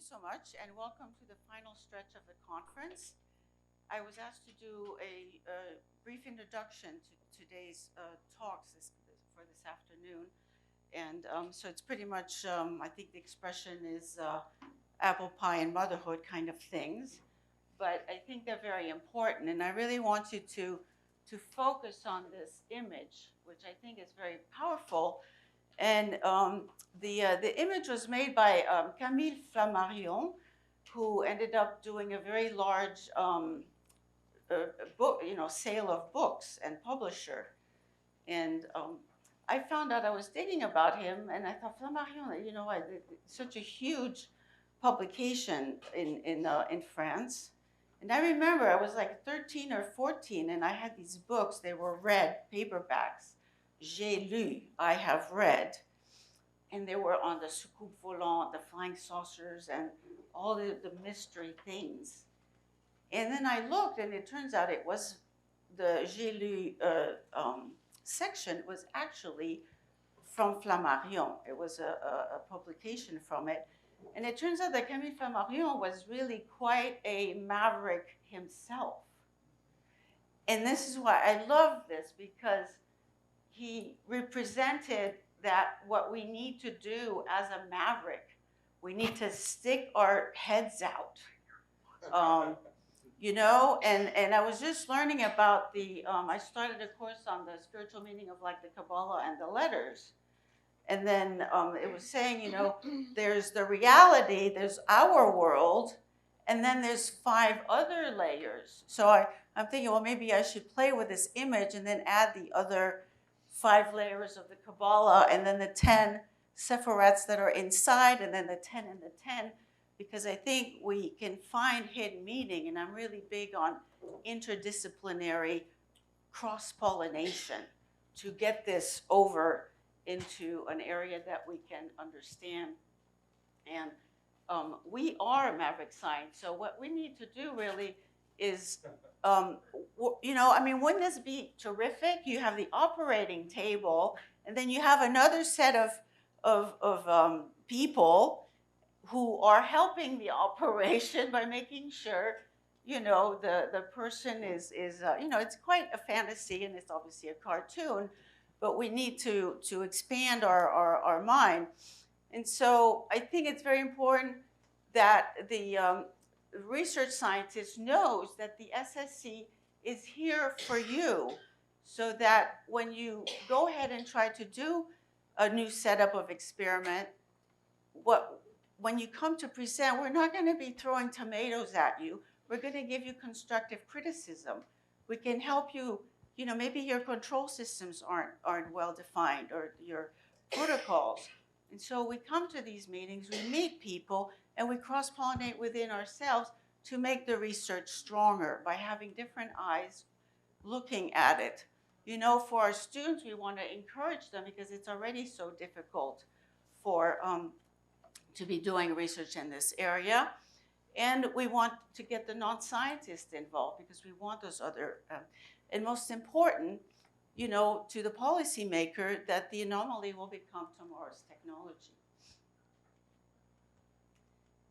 you so much, and welcome to the final stretch of the conference. I was asked to do a brief introduction to today's talks for this afternoon. And so it's pretty much, I think the expression is apple pie and motherhood kind of things. But I think they're very important. And I really want you to focus on this image, which I think is very powerful. And the image was made by Camille Flammarion, who ended up doing a very large book, sale of books and publisher. And I found out I was thinking about him, and I thought Flammarion, such a huge publication in France. And I remember I was like 13 or 14, and I had these books. They were red paperbacks. J'ai lu, I have read. And they were on the soucoupe volant, the flying saucers, and all the mystery things. And then I looked, and it turns out it was the J'ai lu section was actually from Flammarion. It was a publication from it. And it turns out that Camille Flammarion was really quite a maverick himself. And this is why I love this, because he represented that what we need to do as a maverick, we need to stick our heads out. And I was just learning about I started a course on the spiritual meaning of like the Kabbalah and the letters. And then it was saying, there's the reality, there's our world, and then there's 5 other layers. So I'm thinking, well, maybe I should play with this image and then add the other 5 layers of the Kabbalah, and then the 10 sephirats that are inside, and then the 10 and the 10, because I think we can find hidden meaning, and I'm really big on interdisciplinary cross-pollination to get this over into an area that we can understand. And we are maverick science, so what we need to do really is, wouldn't this be terrific? You have the operating table, and then you have another set of people who are helping the operation by making sure, the person is it's quite a fantasy, and it's obviously a cartoon, but we need to expand our mind. And so I think it's very important that the research scientist knows that the SSC is here for you, so that when you go ahead and try to do a new setup of experiment, when you come to present, we're not going to be throwing tomatoes at you. We're going to give you constructive criticism. We can help you, maybe your control systems aren't well defined, or your protocols. And so we come to these meetings, we meet people, and we cross-pollinate within ourselves to make the research stronger by having different eyes looking at it. For our students, we want to encourage them, because it's already so difficult to be doing research in this area. And we want to get the non-scientists involved, because we want those other, and most important, to the policymaker, that the anomaly will become tomorrow's technology.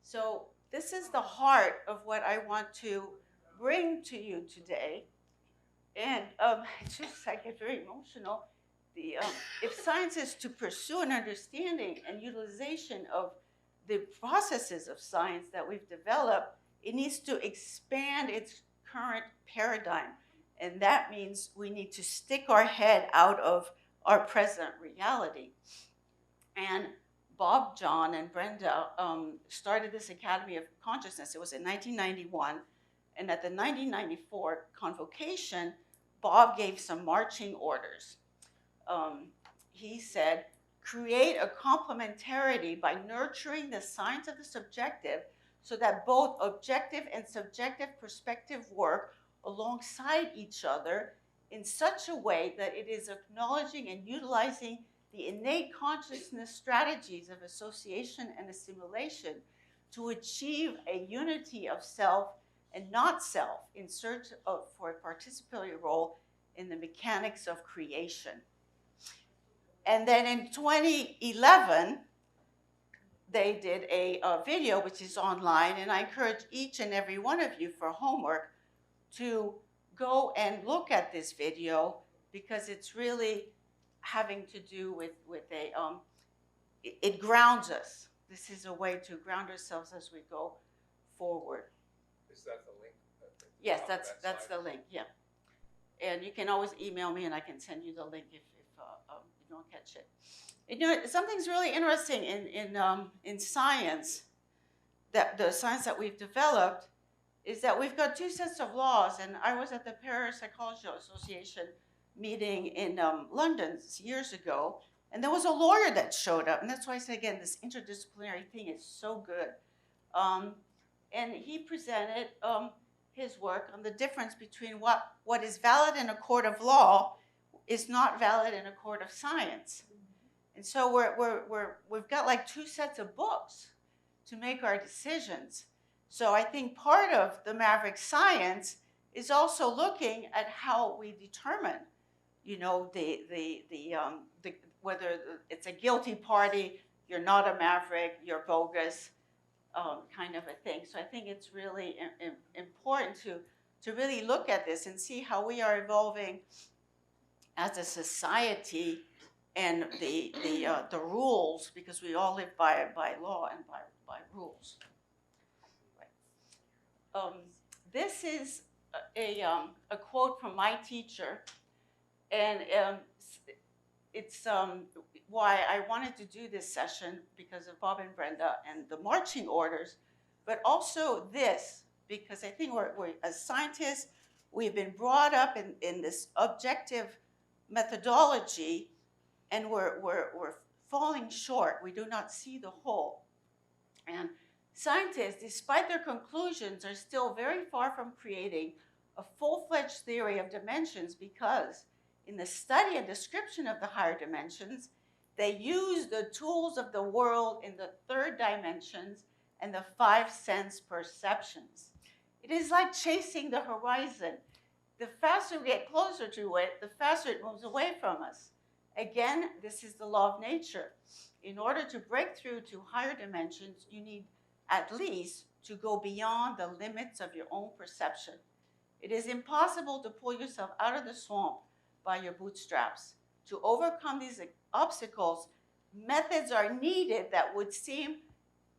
So this is the heart of what I want to bring to you today. And it's just, I get very emotional. If science is to pursue an understanding and utilization of the processes of science that we've developed, it needs to expand its current paradigm. And that means we need to stick our head out of our present reality. And Bob, John, and Brenda started this Academy of Consciousness. It was in 1991. And at the 1994 convocation, Bob gave some marching orders. He said, create a complementarity by nurturing the science of the subjective, so that both objective and subjective perspective work alongside each other in such a way that it is acknowledging and utilizing the innate consciousness strategies of association and assimilation to achieve a unity of self and not self in search for a participatory role in the mechanics of creation. And then in 2011, they did a video which is online, and I encourage each and every one of you for homework to go and look at this video, because it's really having to do with it grounds us. This is a way to ground ourselves as we go forward. Is that the link? Yes, that's the link, yeah. And you can always email me and I can send you the link if you don't catch it. You know, something's really interesting in science, that the science that we've developed, is that we've got two sets of laws. And I was at the Parapsychology Association meeting in London years ago, and there was a lawyer that showed up. And that's why I say, again, this interdisciplinary thing is so good. And he presented his work on the difference between what is valid in a court of law is not valid in a court of science. And so we've got like two sets of books to make our decisions. So I think part of the Maverick science is also looking at how we determine, you know, whether it's a guilty party, you're not a Maverick, you're bogus, kind of a thing. So I think it's really important to really look at this and see how we are evolving as a society, and the rules, because we all live by law and by rules. Right. This is a quote from my teacher, and it's why I wanted to do this session, because of Bob and Brenda and the marching orders, but also this, because I think we're as scientists, we've been brought up in this objective methodology, and we're falling short. We do not see the whole. And scientists, despite their conclusions, are still very far from creating a full-fledged theory of dimensions, because in the study and description of the higher dimensions, they use the tools of the world in the third dimensions and the five sense perceptions. It is like chasing the horizon. The faster we get closer to it, the faster it moves away from us. Again, this is the law of nature. In order to break through to higher dimensions, you need at least to go beyond the limits of your own perception. It is impossible to pull yourself out of the swamp by your bootstraps. To overcome these obstacles, methods are needed that would seem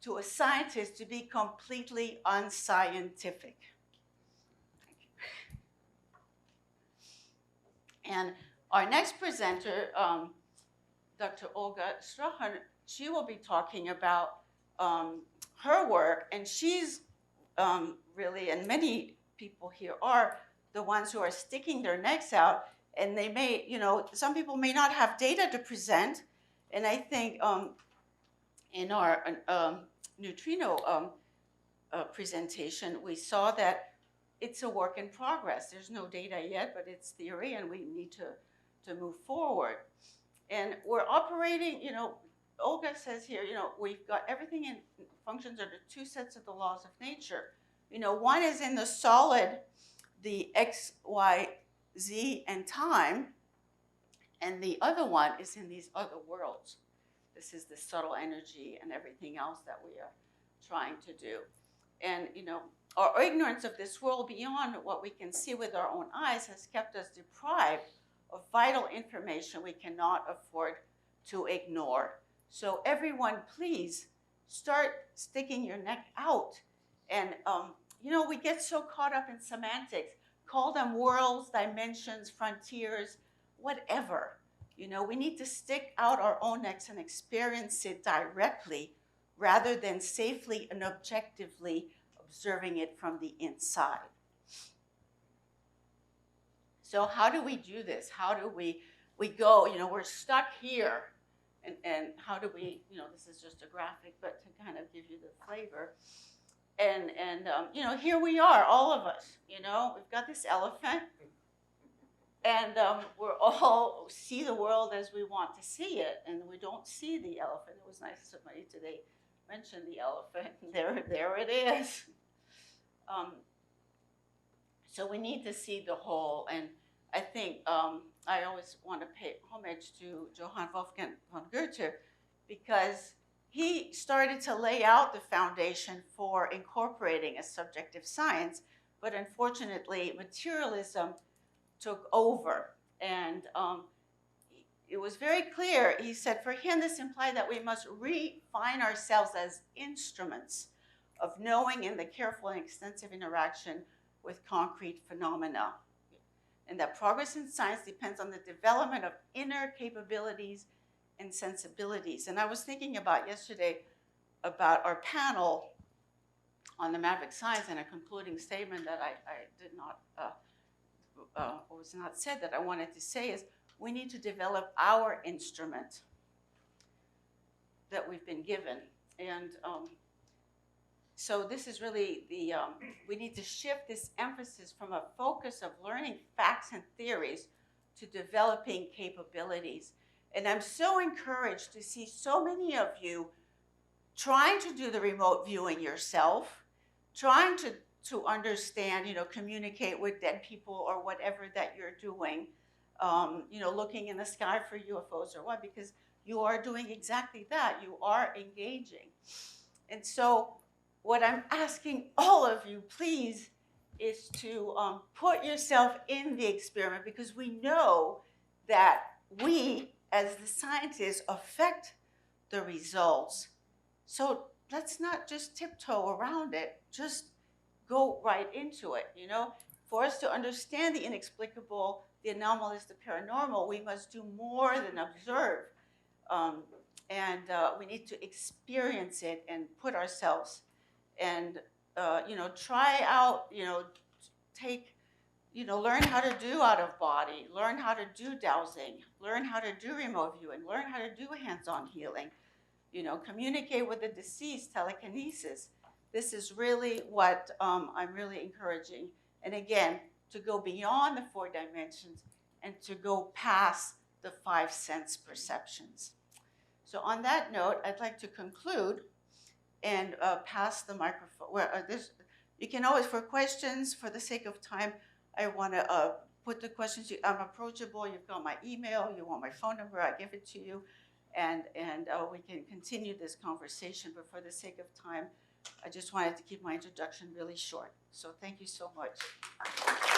to a scientist to be completely unscientific. And our next presenter, Dr. Olga Strahan, she will be talking about her work, and she's really, and many people here are the ones who are sticking their necks out, and they may, you know, some people may not have data to present, and I think in our neutrino presentation, we saw that it's a work in progress. There's no data yet, but it's theory, and we need to move forward. And we're operating, you know, Olga says here, you know, we've got everything in functions under two sets of the laws of nature. You know, one is in the solid, the X, Y, Z, and time, and the other one is in these other worlds. This is the subtle energy and everything else that we are trying to do. And, you know, our ignorance of this world beyond what we can see with our own eyes has kept us deprived of vital information we cannot afford to ignore. So everyone, please start sticking your neck out. And, you know, we get so caught up in semantics. Call them worlds, dimensions, frontiers, whatever. You know, we need to stick out our own necks and experience it directly, rather than safely and objectively observing it from the inside. So how do we do this? How do we go, you know, we're stuck here, and how do we, you know, this is just a graphic, but to kind of give you the flavor. And you know, here we are, all of us, you know, we've got this elephant, and we're all see the world as we want to see it, and we don't see the elephant. It was nice somebody today mentioned the elephant. There it is. So we need to see the whole, and I think I always want to pay homage to Johan Wolfgang von Goethe, because he started to lay out the foundation for incorporating a subjective science, but unfortunately, materialism took over. And it was very clear. He said, for him, this implied that we must refine ourselves as instruments of knowing in the careful and extensive interaction with concrete phenomena. And that progress in science depends on the development of inner capabilities and sensibilities. And I was thinking about yesterday about our panel on the Maverick Science, and a concluding statement that I did not, was not said, that I wanted to say is, we need to develop our instrument that we've been given. And so this is really the, we need to shift this emphasis from a focus of learning facts and theories to developing capabilities. And I'm so encouraged to see so many of you trying to do the remote viewing yourself, trying to understand, communicate with dead people or whatever that you're doing, looking in the sky for UFOs or what, because you are doing exactly that. You are engaging. And so what I'm asking all of you, please, is to put yourself in the experiment, because we know that we, as the scientists, affect the results. So let's not just tiptoe around it, just go right into it, For us to understand the inexplicable, the anomalous, the paranormal, we must do more than observe. And we need to experience it and put ourselves and, try out, take, learn how to do out of body, learn how to do dowsing, learn how to do remote viewing, learn how to do hands-on healing, communicate with the deceased, telekinesis. This is really what I'm really encouraging. And again, to go beyond the 4 dimensions and to go past the 5 sense perceptions. So on that note, I'd like to conclude and pass the microphone. You can always, for questions, for the sake of time, I want to put the questions. I'm approachable. You've got my email. You want my phone number, I give it to you. And we can continue this conversation. But for the sake of time, I just wanted to keep my introduction really short. So thank you so much.